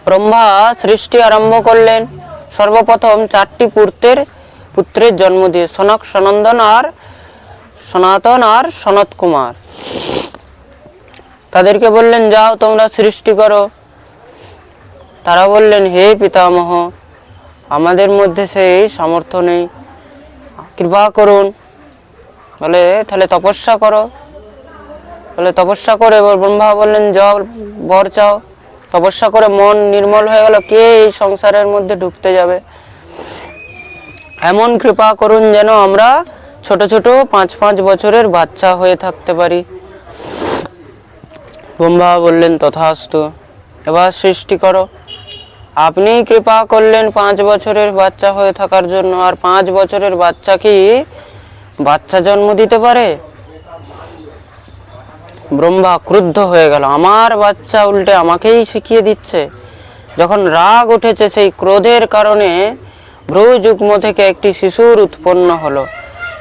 ব্রহ্মা সৃষ্টি আরম্ভ করলেন। সর্বপ্রথম 4টি পুত্রের জন্ম দিয়ে, সনক, সনন্দন আর সনাতন আর সনত কুমার। তাদেরকে বললেন, যাও তোমরা সৃষ্টি করো। তারা বললেন, হে পিতামহ, আমাদের মধ্যে সেই সামর্থ্য নেই, কৃপা করুন। বলে, তাহলে তপস্যা করো। বলে, তপস্যা করে ব্রহ্মা বললেন, যাও বর চাও। তপস্যা করে মন নির্মল হয়ে গেল, কে এই সংসারের মধ্যে ঢুকতে যাবে? এমন কৃপা করুন যেন আমরা ছোট ছোট 5-5 বছরের বাচ্চা হয়ে থাকতে পারি। ব্রহ্মা বললেন, তথাস্তু, এবার সৃষ্টি করো। আপনি কৃপা করলেন 5 বছরের বাচ্চা হয়ে থাকার জন্য, আর 5 বছরের বাচ্চা কি বাচ্চা জন্ম দিতে পারে? ব্রহ্মা ক্রুদ্ধ হয়ে গেল, আমার বাচ্চা উল্টে আমাকেই শিখিয়ে দিচ্ছে। যখন রাগ উঠেছে, সেই ক্রোধের কারণে ভ্রূ যুগ্ম থেকে একটি শিশুর উৎপন্ন হলো।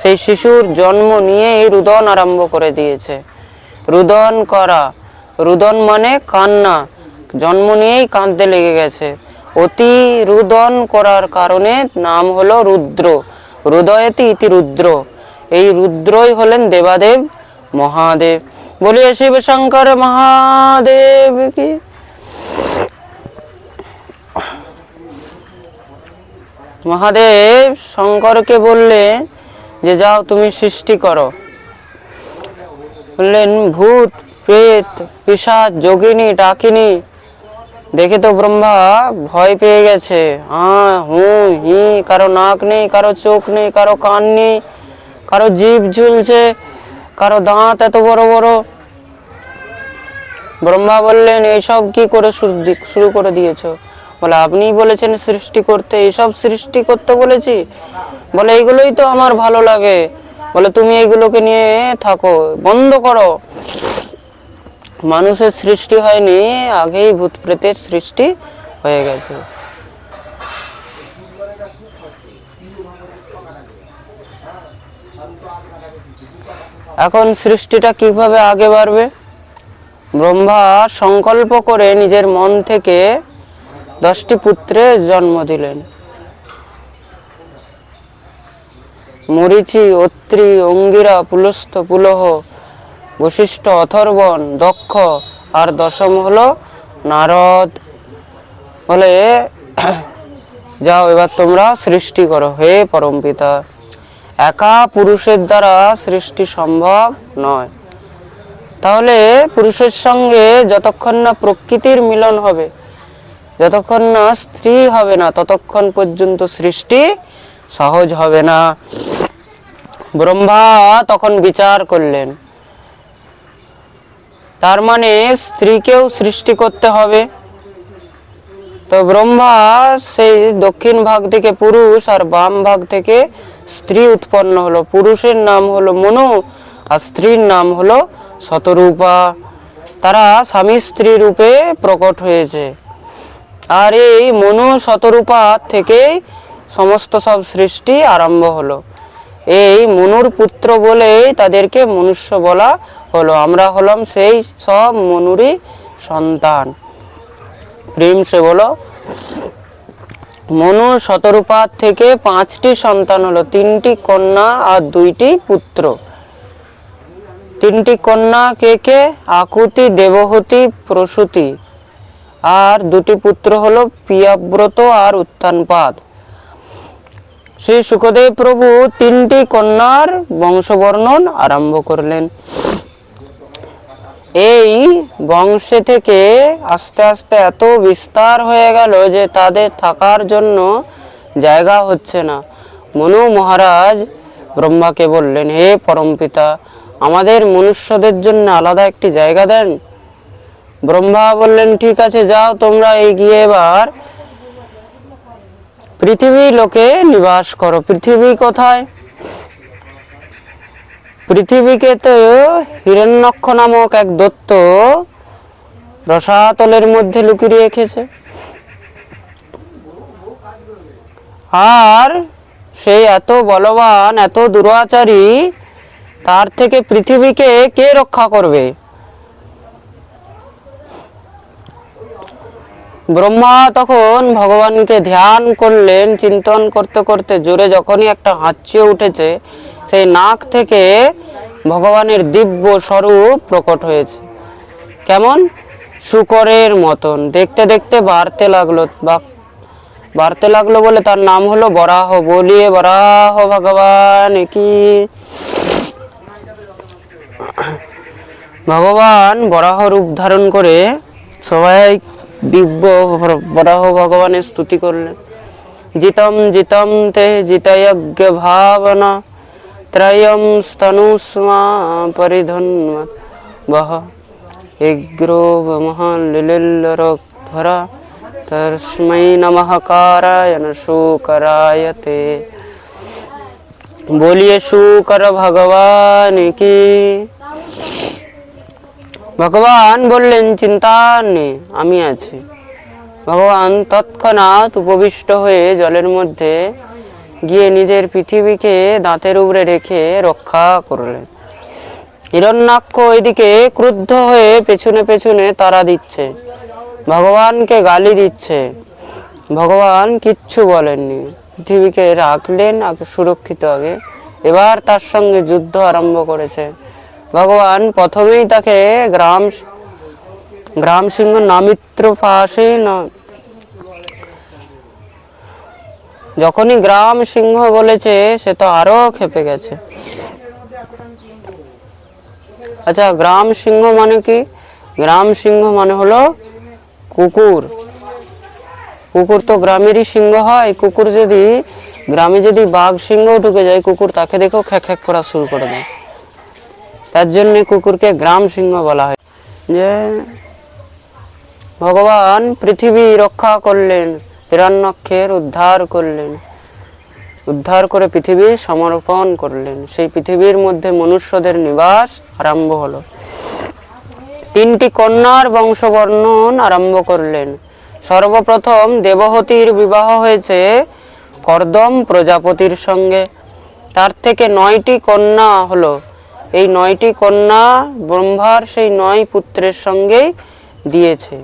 সেই শিশুর জন্ম নিয়েই রুদন আরম্ভ করে দিয়েছে। রুদন করা, রুদন মানে কান্না, জন্ম নিয়েই কাঁদতে লেগে গেছে। অতি রুদন করার কারণে নাম হলো রুদ্র। রুদয়তি ইতি রুদ্র। এই রুদ্রই হলেন দেবাদেব মহাদেব। বলিয়ে শিব শঙ্কর মহাদেব কি। মহাদেব শঙ্করকে বললে যে, যাও তুমি সৃষ্টি করো। বললেন, ভূত, প্রেত, পিশাচ, যোগিনী, ডাকিনী দেখে তো ব্রহ্মা ভয় পেয়ে গেছে। হি, কারো নাক নেই, কারো চোখ নেই, কারো কান নেই, কারো জিভ ঝুলছে, কারো দাঁত এত বড় বড়। ব্রহ্মা বললেন, এইসব কি করে শুরু করে দিয়েছো? বলে, আপনি বলেছেন সৃষ্টি করতে, এইসব সৃষ্টি করতে বলেছি? বলে, এইগুলোই তো আমার ভালো লাগে। বলে, তুমি এইগুলোকে নিয়ে থাকো, বন্ধ করো। মানুষের সৃষ্টি হয়নি, আগেই ভূত প্রেতের সৃষ্টি হয়ে গেছে। এখন সৃষ্টিটা কিভাবে আগে বাড়বে? ব্রহ্মা সংকল্প করে নিজের মন থেকে 10টি পুত্রের জন্ম দিলেন। মরীচি, অত্রি, অঙ্গিরা, পুলস্ত, পুলহ, বশিষ্ঠ, অথর্বণ, দক্ষ, আর 10ম হলো নারদ। বলে, যাও এবার তোমরা সৃষ্টি করো হে পরমপিতা। একা পুরুষের দ্বারা সৃষ্টি সম্ভব নয়। তাহলে পুরুষের সঙ্গে যতক্ষণ না প্রকৃতির মিলন হবে, যতক্ষণ না স্ত্রী হবে না, ততক্ষণ পর্যন্ত সৃষ্টি সহজ হবে না। ব্রহ্মা তখন বিচার করলেন, তার মানে স্ত্রীকেও সৃষ্টি করতে হবে। তো ব্রহ্মা সেই দক্ষিণ ভাগ থেকে পুরুষ আর বাম ভাগ থেকে স্ত্রী উৎপন্ন হলো। পুরুষের নাম হলো মনু আর স্ত্রীর নাম হলো শতরূপা। তারা স্বামী স্ত্রী রূপে প্রকট হয়েছে। আর এই মনু শতরূপা থেকেই সমস্ত সব সৃষ্টি আরম্ভ হলো। এই মনুর পুত্র বলেই তাদেরকে মনুষ্য বলা হলো। আমরা হলাম সেই সব মনুরই সন্তান। প্রেম সে বলো। মনু শতরূপা থেকে 5টি সন্তান হলো, 3টি কন্যা আর 2টি পুত্র। 3টি কন্যা কে কে? আকুতি, দেবহূতি, প্রসূতি। আর 2টি পুত্র হলো প্রিয়ব্রত আর উত্থানপাদ। শ্রী শুকদেব প্রভু 3টি কন্যার বংশবর্ণন আরম্ভ করলেন। এই বংশে থেকে আস্তে আস্তে এত বিস্তার হয়ে গেল যে তাদের থাকার জন্য জায়গা হচ্ছে না। মনু মহারাজ ব্রহ্মাকে বললেন, হে পরমপিতা, আমাদের মনুষ্যদের জন্য আলাদা একটি জায়গা দেন। ব্রহ্মা বললেন, ঠিক আছে, যাও তোমরা এগিয়ে এবার পৃথিবী লোকে নিবাস করো। পৃথিবী কোথায়? পৃথিবীকে তো হিরণ্যক্ষ নামক এক দৈত্য রসাতলের মধ্যে লুকিয়ে রেখেছে। আর সেই এত বলবান, এত দুরাচারী, তার থেকে পৃথিবীকে কে রক্ষা করবে? ব্রহ্মা তখন ভগবানকে ধ্যান করলেন, চিন্তন করতে করতে জোরে যখনই একটা হাঁচিয়ে উঠেছে, সেই নাক থেকে ভগবানের দিব্য স্বরূপ প্রকট হয়েছে। কেমন? শূকরের মতন দেখতে দেখতে বাড়তে লাগলো বলে তার নাম হলো বরাহ। বলিয়ে বরাহ ভগবান কি। ভগবান বরাহ রূপ ধারণ করে সবাই দিব্য বরাহ ভগবানের স্তুতি করলেন। জিতম জিতম তে জিতয়জ্ঞ ভাবনা ত্রয়ম স্তনুষ্মা পরিধন্মত বহ এগ্রো মহালিলিল্লরধ্বরা তস্मै নমঃ কারায়ণ শূকরায়তে। বলিয়ে শূকর ভগবান কি। ভগবান বললেন, চিন্তা নেই, আমি আছি। ভগবান তৎক্ষণাৎ উপবিষ্ট হয়ে জলের মধ্যে গিয়ে নিজের পৃথিবীকে দাঁতের উপরে রেখে রক্ষা করলেন। হিরণ্যাক্ষ এদিকে ক্রুদ্ধ হয়ে পেছনে পেছনে তাড়া দিচ্ছে, ভগবানকে গালি দিচ্ছে। ভগবান কিচ্ছু বলেননি, পৃথিবীকে রাখলেন সুরক্ষিত আগে। এবার তার সঙ্গে যুদ্ধ আরম্ভ করেছে। ভগবান প্রথমেই তাকে গ্রাম সিংহ নামিত্র পাশে যখনই গ্রাম সিংহ বলেছে, সে তো আরো ক্ষেপে গেছে। আচ্ছা, গ্রাম সিংহ মানে কি? গ্রাম সিংহ মানে হলো কুকুর। কুকুর তো গ্রামেরই সিংহ হয়। কুকুর যদি গ্রামে যদি বাঘ সিংহ ঢুকে যায়, কুকুর তাকে দেখেও খ্যাক খ্যাক করা শুরু করে দেয়। তার জন্য কুকুরকে গ্রাম সিংহ বলা হয়। যে ভগবান পৃথিবী রক্ষা করলেন, হিরণ্যাক্ষের উদ্ধার করলেন, উদ্ধার করে পৃথিবী সমর্পণ করলেন। সেই পৃথিবীর মধ্যে মনুষ্যদের নিবাস আরম্ভ হলো। 3টি কন্যার বংশবর্ণন আরম্ভ করলেন। সর্বপ্রথম দেবহতীর বিবাহ হয়েছে কর্দম প্রজাপতির সঙ্গে। তার থেকে 9টি কন্যা হলো। এই 9টি কন্যা ব্রহ্মার সেই 9 পুত্রের সঙ্গেই দিয়েছে।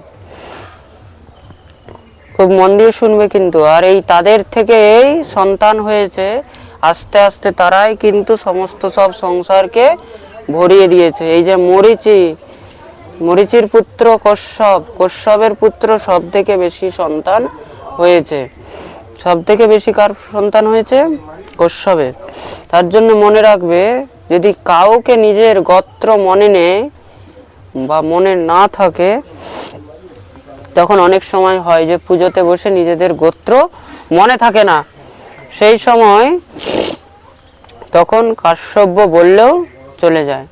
খুব মন দিয়ে শুনবে কিন্তু। আর এই তাদের থেকেই সন্তান হয়েছে। আস্তে আস্তে তারাই কিন্তু সমস্ত সব সংসারকে ভরিয়ে দিয়েছে। এই যে মরিচির পুত্র কশ্যপ, কশ্যপের পুত্র সব থেকে বেশি সন্তান হয়েছে। সব থেকে বেশি কার সন্তান হয়েছে? কশ্যপের। তার জন্য মনে রাখবে, যদি কাউকে নিজের গোত্র মনে নেই বা মনে না থাকে, তখন অনেক সময় হয় যে পুজোতে বসে নিজেদের গোত্র মনে থাকে না। সেই সময় তখন কাশ্যপ বললেও চলে যায়।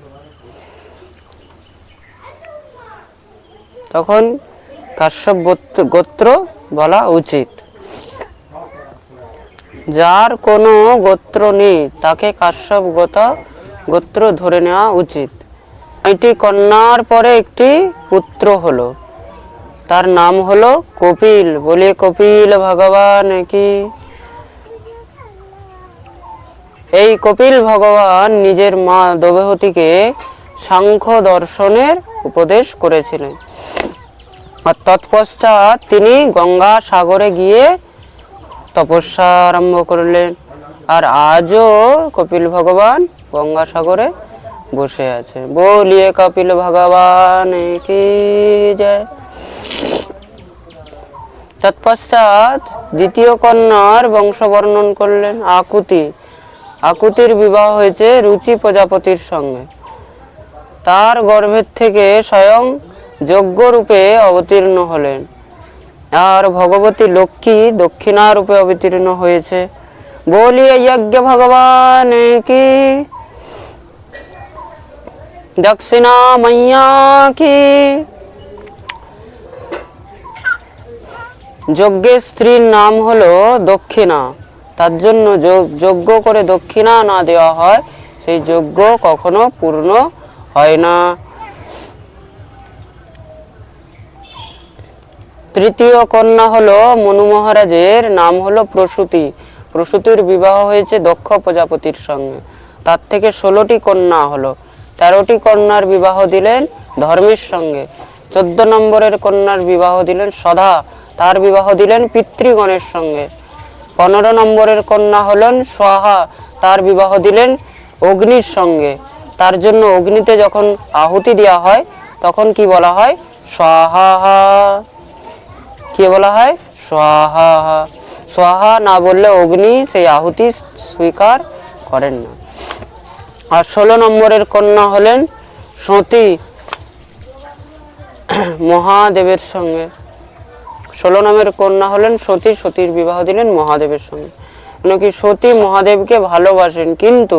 তখন কাশ্যপ গোত্র বলা উচিত। যার কোনো গোত্র নেই তাকে কাশ্যপ গোত্র ধরে নেওয়া উচিত। 9টি কন্যার পরে একটি পুত্র হলো, তার নাম হলো কপিল। বলে কপিল ভগবান কি। এই কপিল ভগবান নিজের মা দেবহূতিকে সাংখ্য দর্শনের উপদেশ করেছিলেন। আর তৎপশ্চাৎ তিনি গঙ্গা সাগরে গিয়ে তপস্যা আরম্ভ করলেন। আর আজও কপিল ভগবান গঙ্গা সাগরে বসে আছে। বলিয়ে কপিল ভগবান কি জয়। তৎপশ্চাৎ দ্বিতীয় কন্যার বংশবর্ণন করলেন আকুতি। আকুতির বিবাহ হয়েছে রুচি প্রজাপতির সঙ্গে। তার গর্ভের থেকে স্বয়ং যজ্ঞ রূপে অবতীর্ণ হলেন। আর ভগবতী লক্ষ্মী দক্ষিণা রূপে অবতীর্ণ হয়েছে। বলিয়ে যজ্ঞ ভগবান কি। দক্ষিণা মাইয়া কি। যজ্ঞের স্ত্রীর নাম হলো দক্ষিণা। তার জন্য যজ্ঞ করে দক্ষিণা না দেওয়া হয়, সেই যজ্ঞ কখনো পূর্ণ হয় না। তৃতীয় কন্যা হলো মনু মহারাজের, নাম হলো প্রসূতি। প্রসূতির বিবাহ হয়েছে দক্ষ প্রজাপতির সঙ্গে। তার থেকে 16টি কন্যা হলো। 13টি কন্যার বিবাহ দিলেন ধর্মের সঙ্গে। 14 নম্বরের কন্যার বিবাহ দিলেন সদা, তার বিবাহ দিলেন পিতৃগণের সঙ্গে। 15 নম্বরের কন্যা হলেন স্বাহা, তার বিবাহ দিলেন অগ্নির সঙ্গে। তার জন্য অগ্নিতে যখন আহুতি দেওয়া হয় তখন কি বলা হয়? স্বাহা। কি বলা হয়? স্বাহা। স্বাহা না বললে অগ্নি সেই আহুতি স্বীকার করেন না। আর 16 নম্বরের কন্যা হলেন সতী, মহাদেবের সঙ্গে। 16 নম্বরের কন্যা হলেন সতী, সতীর বিবাহ দিলেন মহাদেবের সঙ্গে। মানে কি সতী মহাদেবকে ভালোবাসেন, কিন্তু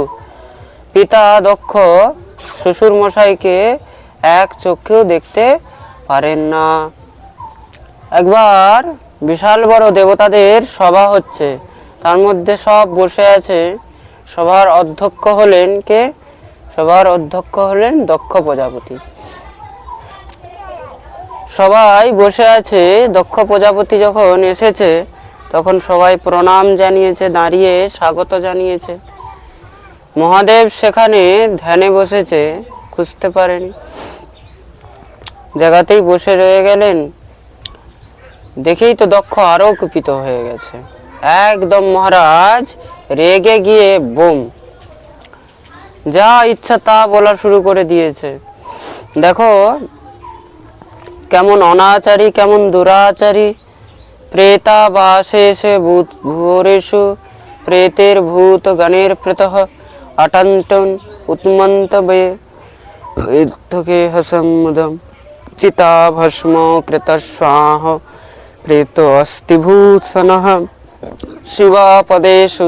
পিতা দক্ষ শ্বশুর মশাইকে এক চোখেও দেখতে পারেন না। একবার বিশাল বড় দেবতাদের সভা হচ্ছে, তার মধ্যে সব বসে আছে। সভার অধ্যক্ষ হলেন কে? সভার অধ্যক্ষ হলেন দক্ষ প্রজাপতি। সবাই বসে আছে। দক্ষ প্রজাপতি যখন এসেছে তখন সবাই প্রণাম জানিয়েছে, দাঁড়িয়ে স্বাগত জানিয়েছে। মহাদেব সেখানে ধ্যানে বসেছে, খুঁজতে পারেনি, জায়গাতেই বসে রয়ে গেলেন। দেখেই তো দক্ষ আরো কুপিত হয়ে গেছে। একদম মহারাজ রেগে গিয়ে বোম, যা ইচ্ছা তা বলা শুরু করে দিয়েছে। দেখো কেমন অনাচারী, কেমন দুরাচারী। প্রেতা বাসেষে ভূরেষু প্রেতের ভূত গণের প্রেতঃ অটন্তন উন্মন্ত বেকে হসমুদম চিতা ভস্ম কৃতস্বাহ প্রেত অস্তি ভূষণঃ শিবাপদেশু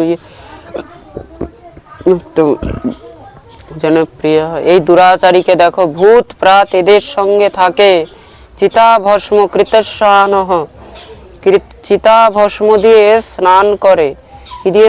জনপ্রিয়। এই দুরাচারীকে দেখো, ভূত প্রাত এদের সঙ্গে থাকে। চিতা ভস্ম কৃতস্নানঃ, চিতা ভস্ম দিয়ে স্নান করে। কি দিয়ে?